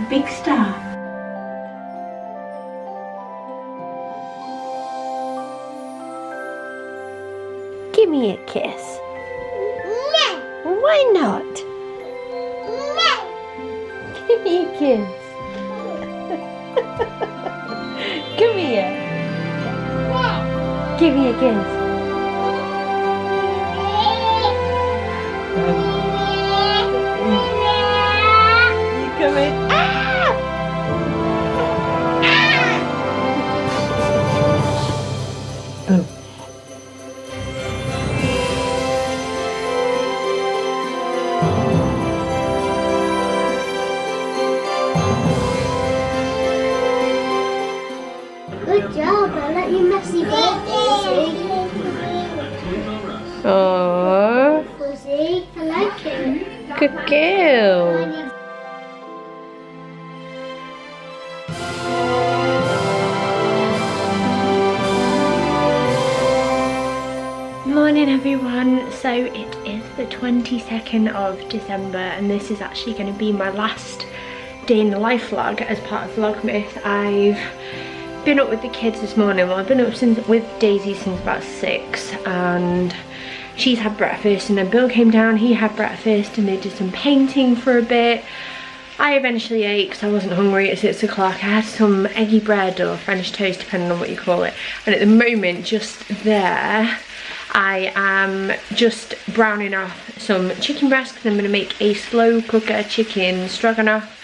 a big star. Give me a kiss. No. Why not? No. Give me a kiss. Come here. Give me a kiss. You coming? Ah! Oh. Good job, I let you messy birthday. Oh, Fuzzy, I like it. good girl. Morning everyone. So it is the 22nd of December and this is actually going to be my last day in the life vlog as part of Vlogmas. I've been up with the kids this morning. Well, I've been up with Daisy since about 6 and she's had breakfast, and then Bill came down, he had breakfast, and they did some painting for a bit. I eventually ate because I wasn't hungry at 6 o'clock. I had some eggy bread or French toast, depending on what you call it, and at the moment just there I am just browning off some chicken breast because I'm going to make a slow cooker chicken stroganoff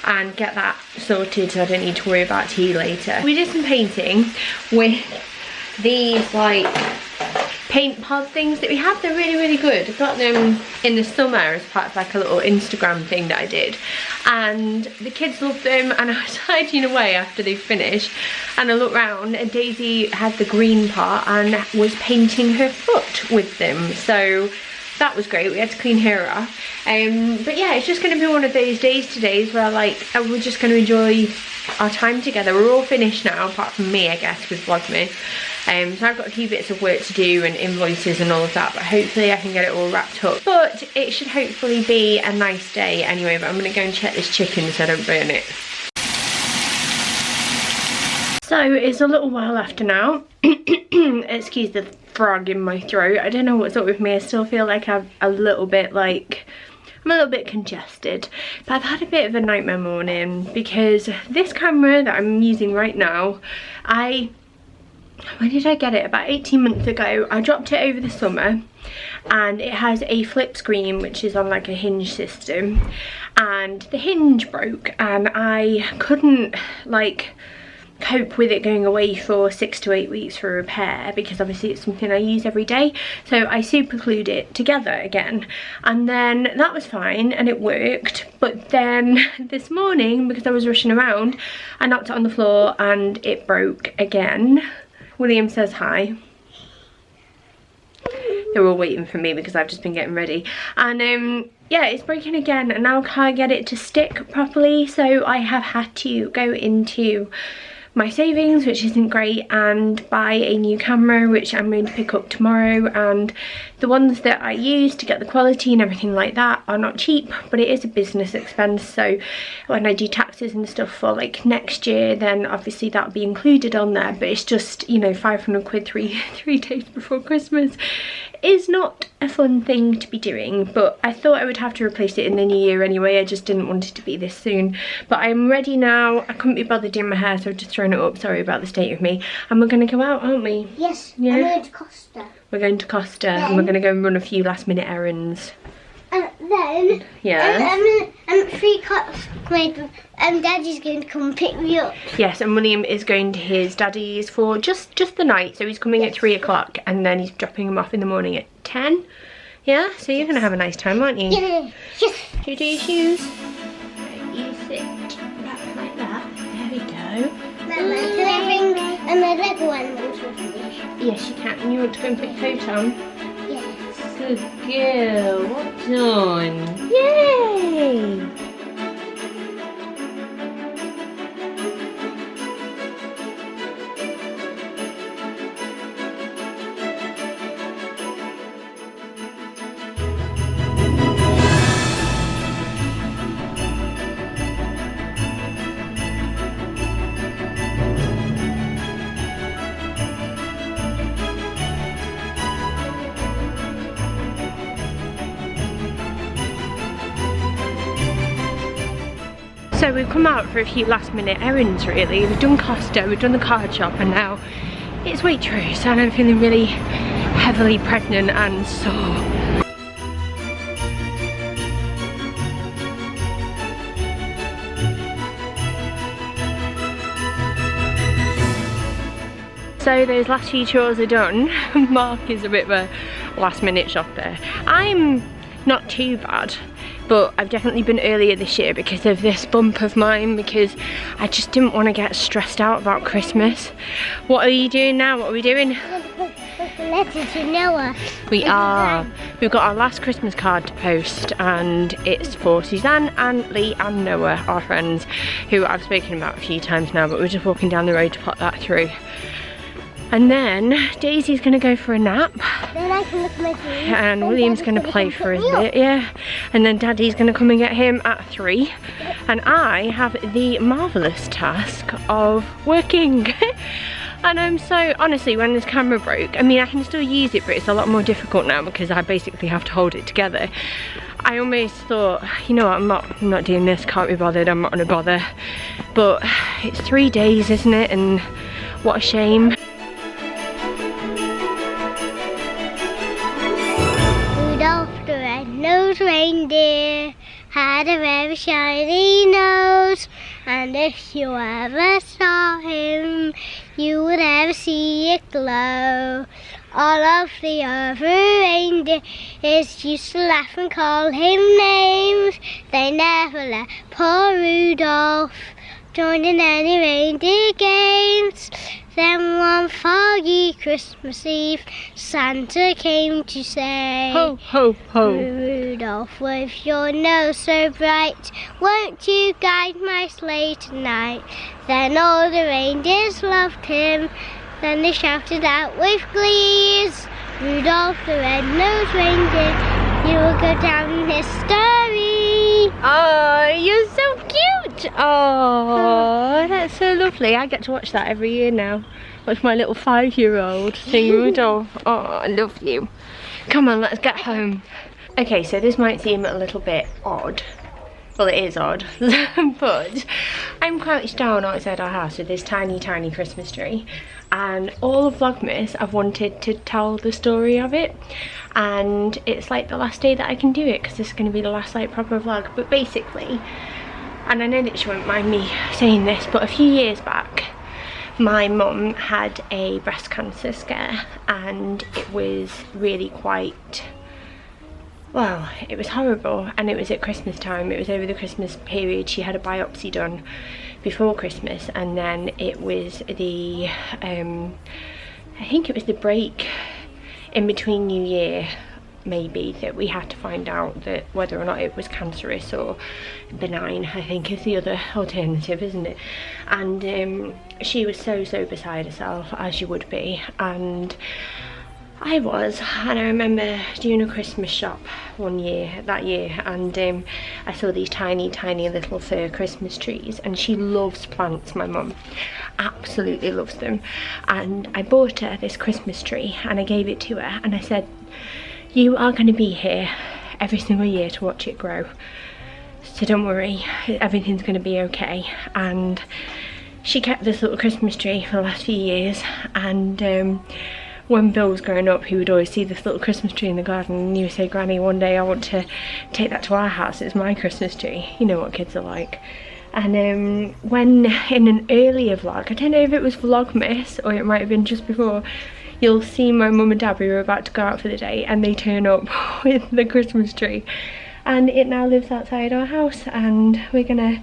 and get that sorted so I don't need to worry about tea later. We did some painting with these like paint pod things that we have. They're really good. I got them in the summer as part of like a little Instagram thing that I did, and the kids loved them, and I was hiding away after they finished and I looked round and Daisy had the green part and was painting her foot with them, so that was great. We had to clean her off. But yeah, it's just going to be one of those days today where like we're just going to enjoy our time together. We're all finished now, apart from me, I guess, with Vlogmas. So I've got a few bits of work to do and invoices and all of that, but hopefully I can get it all wrapped up. But it should hopefully be a nice day anyway, but I'm going to go and check this chicken so I don't burn it. So it's a little while after now. Excuse the frog in my throat. I don't know what's up with me. I still feel like I'm a little bit congested, but I've had a bit of a nightmare morning because this camera that I'm using right now, when did I get it? About 18 months ago. I dropped it over the summer and it has a flip screen which is on like a hinge system, and the hinge broke and I couldn't like cope with it going away for 6 to 8 weeks for repair, because obviously it's something I use every day. So I super glued it together again, and then that was fine and it worked. But then this morning, because I was rushing around, I knocked it on the floor and it broke again. William says hi. They're all waiting for me because I've just been getting ready, and yeah, it's broken again and now I can't get it to stick properly, so I have had to go into my savings, which isn't great, and buy a new camera which I'm going to pick up tomorrow. And the ones that I use to get the quality and everything like that are not cheap, but it is a business expense, so when I do taxes and stuff for like next year, then obviously that'll be included on there. But it's just, you know, 500 quid three days before Christmas is not a fun thing to be doing, but I thought I would have to replace it in the new year anyway. I just didn't want it to be this soon. But I'm ready now. I couldn't be bothered doing my hair, so I've just thrown it up. Sorry about the state of me. And we're going to go out, aren't we? Yes, yeah? I'm going to Costa. We're going to Costa, and we're going to go and run a few last minute errands. And then, yeah, Daddy's going to come and pick me up. Yes, and William is going to his daddy's for just the night, so he's coming at 3 o'clock, and then he's dropping him off in the morning at 10. Yeah, so you're going to have a nice time, aren't you? Yeah. Yes. Do you do your shoes? Right, you sit back like that. There we go. Mama, can I bring my Lego ones with me? Yes, you can. And you want to go and put your coat on? Yes. Good girl. Well done. Yay! So we've come out for a few last minute errands really. We've done Costa, we've done the card shop, and now it's Waitrose, and I'm feeling really heavily pregnant and sore. So those last few chores are done. Mark is a bit of a last minute shopper. I'm not too bad, but I've definitely been earlier this year because of this bump of mine, because I just didn't want to get stressed out about Christmas. What are you doing now? What are we doing? Letter to Noah. We are. We've got our last Christmas card to post, and it's for Suzanne and Lee and Noah, our friends, who I've spoken about a few times now, but we're just walking down the road to put that through. And then Daisy's going to go for a nap. Then I can look at my phone. And William's going to play for a bit, yeah. And then Daddy's going to come and get him at 3. And I have the marvellous task of working. And I'm so, honestly, when this camera broke, I mean, I can still use it, but it's a lot more difficult now because I basically have to hold it together. I almost thought, you know what, I'm not doing this, can't be bothered, I'm not going to bother. But it's 3 days, isn't it? And what a shame. Rudolph the red-nosed reindeer had a very shiny nose, and if you ever saw him, you would ever see it glow. All of the other reindeers used to laugh and call him names. They never let poor Rudolph join in any reindeer games. Then one foggy Christmas Eve, Santa came to say, Ho, ho, ho. Rudolph, with your nose so bright, won't you guide my sleigh tonight? Then all the reindeers loved him. Then they shouted out with glee, Rudolph the red-nosed reindeer, you will go down in history. Oh, you're so cute. Oh, that's so lovely. I get to watch that every year now. Watch my little 5-year-old sing Rudolph. Oh, I love you. Come on, let's get home. Okay, so this might seem a little bit odd. Well, it is odd, but I'm crouched down outside our house with this tiny, tiny Christmas tree, and all of Vlogmas I've wanted to tell the story of it, and it's like the last day that I can do it because this is going to be the last like proper vlog. But basically, and I know that she won't mind me saying this, but a few years back my mum had a breast cancer scare, and it was really quite, well, it was horrible, and it was at Christmas time. It was over the Christmas period. She had a biopsy done before Christmas, and then it was the I think it was the break in between New Year maybe that we had to find out that whether or not it was cancerous or benign, I think is the other alternative, isn't it? And she was so beside herself, as you would be, and I was. And I remember doing a Christmas shop that year, and I saw these tiny little fir Christmas trees, and she loves plants, my mum absolutely loves them, and I bought her this Christmas tree and I gave it to her, and I said, you are going to be here every single year to watch it grow, so don't worry, everything's going to be okay. And she kept this little Christmas tree for the last few years, and when Bill was growing up, he would always see this little Christmas tree in the garden, and he would say, Granny, one day I want to take that to our house, it's my Christmas tree. You know what kids are like. And when in an earlier vlog, I don't know if it was Vlogmas or it might have been just before, you'll see my mum and dad, we were about to go out for the day, and they turn up with the Christmas tree, and it now lives outside our house, and we're gonna,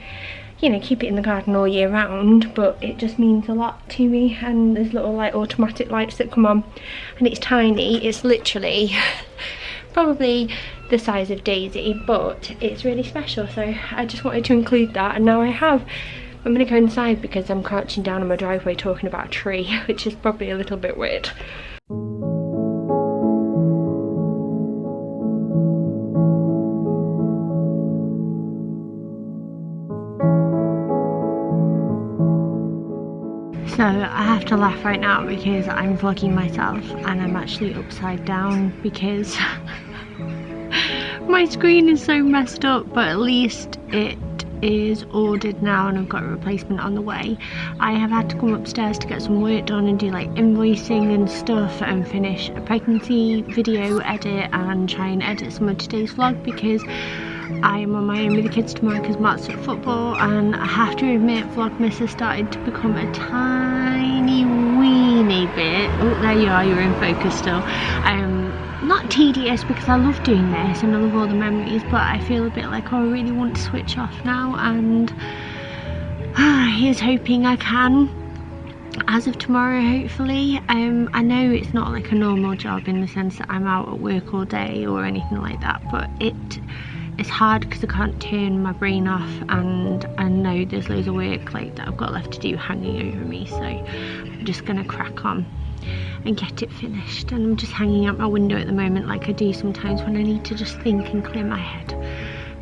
you know, keep it in the garden all year round, but it just means a lot to me. And there's little like automatic lights that come on, and it's tiny, it's literally probably the size of Daisy, but it's really special, so I just wanted to include that, and now I have. I'm gonna go inside because I'm crouching down on my driveway talking about a tree, which is probably a little bit weird. So I have to laugh right now because I'm vlogging myself and I'm actually upside down because my screen is so messed up, but at least it is ordered now and I've got a replacement on the way. I have had to come upstairs to get some work done and do like invoicing and stuff and finish a pregnancy video edit and try and edit some of today's vlog because I am on my own with the kids tomorrow because Matt's at football. And I have to admit, Vlogmas has started to become a tiny weeny bit, oh there you are, you're in focus still, not tedious because I love doing this and I love all the memories, but I feel a bit like, oh, I really want to switch off now, and here's hoping I can as of tomorrow, hopefully. I know it's not like a normal job in the sense that I'm out at work all day or anything like that, but it's hard because I can't turn my brain off, and I know there's loads of work like that I've got left to do hanging over me, so I'm just gonna crack on and get it finished. And I'm just hanging out my window at the moment like I do sometimes when I need to just think and clear my head.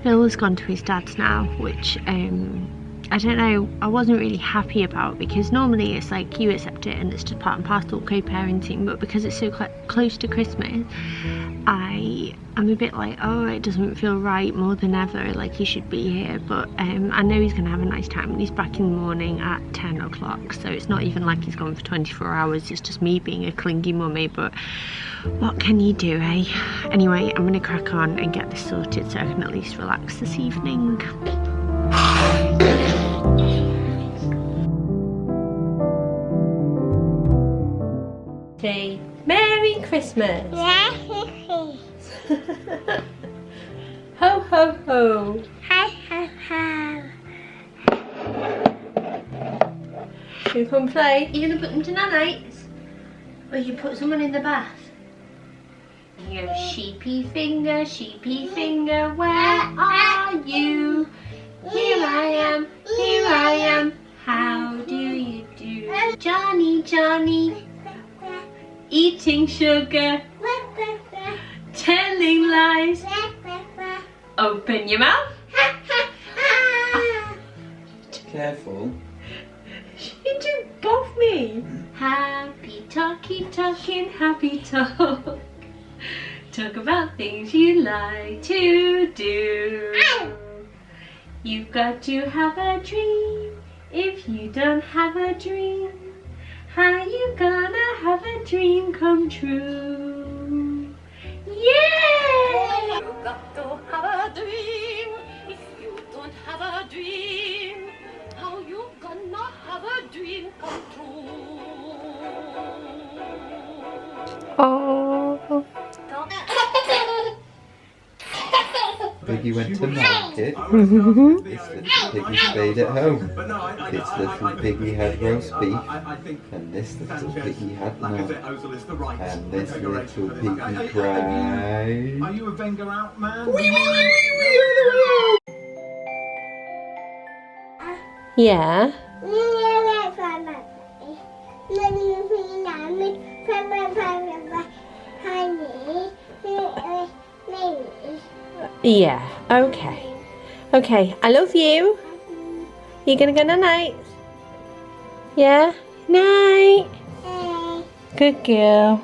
Phil has gone to his dad's now, which I don't know, I wasn't really happy about, because normally it's like you accept it and it's just part and parcel of co-parenting, but because it's so close to Christmas, I'm a bit like, oh, it doesn't feel right more than ever, like he should be here. But I know he's gonna have a nice time, and he's back in the morning at 10 o'clock, so it's not even like he's gone for 24 hours, it's just me being a clingy mummy, but what can you do, eh? Anyway, I'm gonna crack on and get this sorted so I can at least relax this evening. Say Merry Christmas! Ho ho ho! Hi, hi, hi. You come play? You gonna put them to nanites? Or you put someone in the bath? Your sheepy finger, where are you? Here I am, how do you do? Johnny, Johnny, eating sugar, telling lies. Open your mouth. Careful. You do both me. Happy talking, happy talk. Talk about things you like to do. You've got to have a dream. If you don't have a dream, how you gonna have a dream come true? Yeah! You got to have a dream. If you don't have a dream, how you gonna have a dream come true? Oh. Piggy went to market. This little piggy stayed at home. This little piggy had roast beef. And this little piggy had none. And this little piggy cried. Are you a Wenger out man? Yeah. Yeah, okay. Okay, I love you. You gonna go night? Yeah? Night. Good girl.